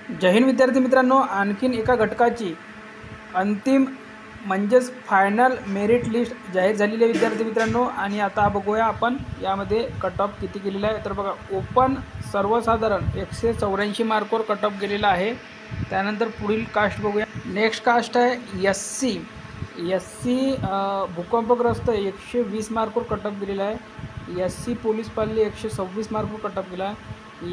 जय हिंद विद्यार्थी मित्रांनो, आणखीन एका घटकाची अंतिम म्हणजेच फायनल मेरिट लिस्ट जाहीर झालेली आहे विद्यार्थी मित्रांनो। आणि आता बघूया आपण यामध्ये कट ऑफ किती गेलेला आहे। तर बघा, ओपन सर्वसाधारण 184 मार्कवर कट ऑफ गेलेला आहे। त्यानंतर पुढील कास्ट बघूया। नेक्स्ट कास्ट आहे एससी। भूकंपग्रस्त 120 मार्कवर कट ऑफ गेलेला आहे। एससी पोलीस पाल्य 126 मार्कवर कट ऑफ गेला आहे।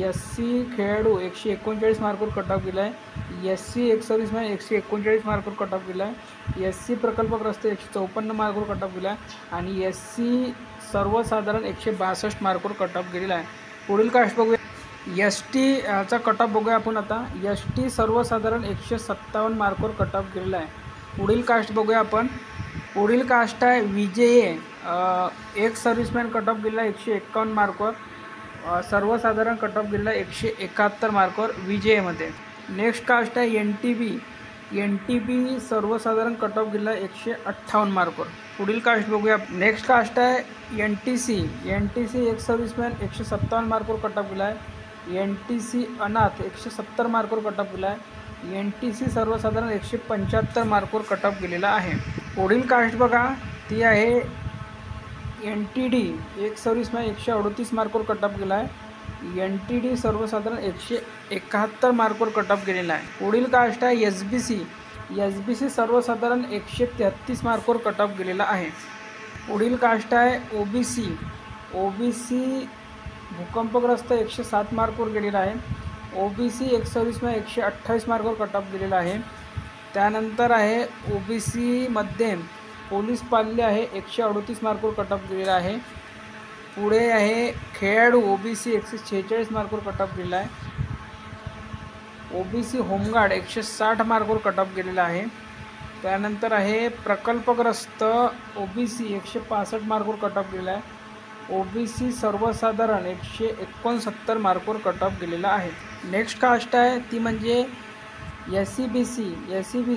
एससी खेळाडू 139 मार्कवर कट ऑफ गेला आहे। एससी एक सर्व्हिसमॅन 139 मार्कवर कट ऑफ गेला आहे। एससी प्रकल्पग्रस्त 154 मार्कवर कट ऑफ गेला आहे। आणि एससी सर्वसाधारण 162 मार्कवर कट ऑफ गेलेला आहे। पुढील कास्ट बघूया। एस टीचा कट ऑफ बघूया आपण आता। एस टी सर्वसाधारण 157 मार्कवर कट ऑफ गेलेला आहे। पुढील कास्ट बघूया आपण। पुढील कास्ट आहे विजेए। एक सर्व्हिसमॅन कट ऑफ गेला 151 मार्कवर। सर्वसाधारण कट ऑफ गेला 171 मार्कवर विजेमध्ये। नेक्स्ट कास्ट आहे एन टी बी सर्वसाधारण कट ऑफ गेला 158 मार्कवर। पुढील कास्ट बघूया। नेक्स्ट कास्ट आहे एन टी सी एक सर्व्हिसमॅन 157 मार्कवर कट ऑफ गेला आहे। एन टी सी अनाथ 170 मार्कवर कट ऑफ गेला आहे। एन टी सी सर्वसाधारण 175 मार्कवर कट ऑफ गेलेला आहे। पुढील कास्ट बघा, ती आहे एन टी डी। एक सर्व्हिसमॅन 138 मार्कवर कट ऑफ गेला आहे। एन टी डी सर्वसाधारण 171 मार्कवर कट ऑफ गेलेला आहे। पुढील कास्ट आहे एस बी सी सर्वसाधारण 133 मार्कवर कट ऑफ गेलेला आहे। पुढील कास्ट आहे ओ बी सी भूकंपग्रस्त 107 मार्कवर गेलेला आहे। ओ बी सी एक सर्व्हिसमॅन 128 मार्कवर कट ऑफ गेलेला आहे। त्यानंतर आहे ओ बी सीमध्ये पोलीस पाल्य आहे 138 मार्कवर कट ऑफ गेलेला आहे। पुढे आहे खेळाडू ओ बी सी 146 मार्कवर कट ऑफ गेलेला आहे। ओ बी सी होमगार्ड 160 मार्कवर कट ऑफ गेलेला आहे। त्यानंतर आहे प्रकल्पग्रस्त ओ बी सी 165 मार्कवर कट ऑफ गेलेला आहे। ओ बी सी सर्वसाधारण 169 मार्कवर कट ऑफ गेलेला आहे। नेक्स्ट कास्ट आहे ती म्हणजे एस सी बी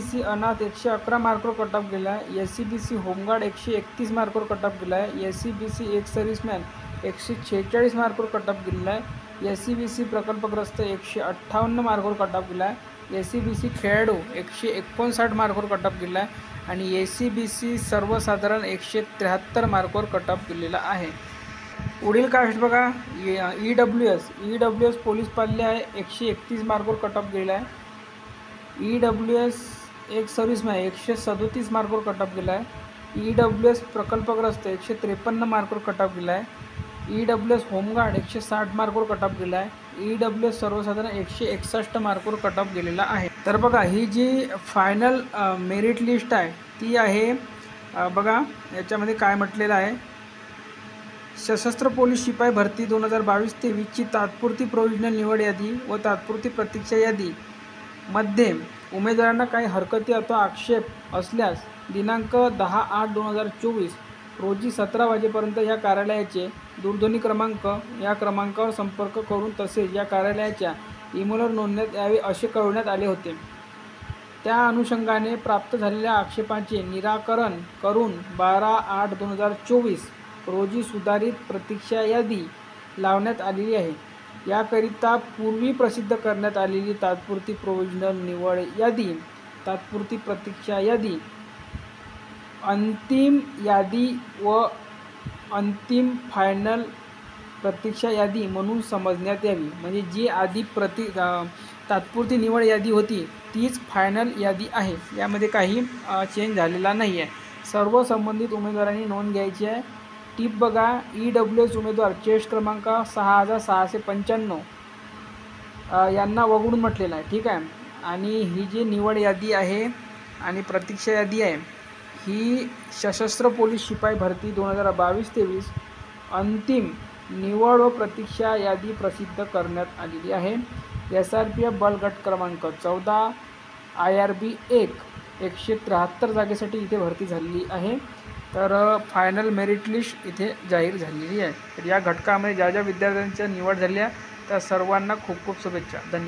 सी अनाथ 111 मार्कवर कट ऑफ गेला आहे। S C B C home guard 131 मार्कवर कट ऑफ गेला आहे। एस सी बी सी एक सर्व्हिसमॅन 146 मार्कवर कट ऑफ गेलेला आहे। एस सी बी सी प्रकल्पग्रस्त 158 मार्कवर कट ऑफ गेला आहे। एस सी बी सी खेळाडू 159 मार्कवर कट ऑफ गेला आहे। आणि एस सी बी सी सर्वसाधारण 173 मार्कवर कट ऑफ गेलेला आहे। पुढील कास्ट बघा, ई डब्ल्यू एस पोलीस पाल्य आहे 131 मार्कवर कट ऑफ गेला आहे। ई डब्ल्यू एस एक सर्व्हिसमॅन 137 मार्कवर कट ऑफ गेला आहे। ई डब्ल्यू एस प्रकल्पग्रस्त 153 मार्कवर कट ऑफ गेला आहे। ई डब्ल्यू एस होमगार्ड 160 मार्कवर कट ऑफ गेला आहे। ई डब्ल्यू एस सर्वसाधारण 161 मार्कवर कट ऑफ गेलेला आहे। तर बघा, ही जी फायनल मेरिट लिस्ट आहे ती आहे। बघा याच्यामध्ये काय म्हटलेलं आहे। सशस्त्र पोलीस शिपाई भरती 2022-23ची तात्पुरती प्रोव्हिजनल निवड यादी व तात्पुरती प्रतीक्षा यादी मध्ये उमेदवारांना काही हरकती अथवा आक्षेप असल्यास दिनांक 10/8/2024 रोजी 17 वाजेपर्यंत या कार्यालयाचे दूरध्वनी क्रमांक या क्रमांकावर संपर्क करून तसेच या कार्यालयाच्या ईमेलवर नोंदण्यात यावे असे कळवण्यात आले होते। त्या अनुषंगाने प्राप्त झालेल्या आक्षेपांचे निराकरण करून 12/8/2024 रोजी सुधारित प्रतीक्षा यादी लावण्यात आलेली आहे। याकरिता पूर्वी प्रसिद्ध करण्यात आलेली तात्पुरती प्रोव्हिजनल निवड यादी, तात्पुरती प्रतीक्षा यादी, अंतिम यादी व अंतिम फायनल प्रतीक्षा यादी म्हणून समजण्यात यावी। म्हणजे जी आधी तात्पुरती निवड यादी होती तीच फायनल यादी आहे। यामध्ये काही चेंज झालेला नाही आहे। सर्व संबंधित उमेदवारांनी नोंद घ्यायची आहे। टिप बघा, ई डब्ल्यू एस उमेदवार चेस्ट क्रमांक 6695 यांना वगळून म्हटलेलं आहे, ठीक आहे। आणि ही जी निवड यादी आहे आणि प्रतीक्षा यादी आहे ही सशस्त्र पोलीस शिपाई भरती 2022-23 अंतिम निवड व प्रतीक्षा यादी प्रसिद्ध करण्यात आलेली आहे। SRPF बल गट क्रमांक 14 IRB 173 जागेसाठी इथे भरती झालेली आहे। तर फायनल मेरिट लिस्ट इथे जाहीर झालेली आहे। तर या घटकामध्ये ज्या विद्यार्थ्यांच्या निवड झाल्या त्या सर्वांना खूप खूप शुभेच्छा। धन्यवाद।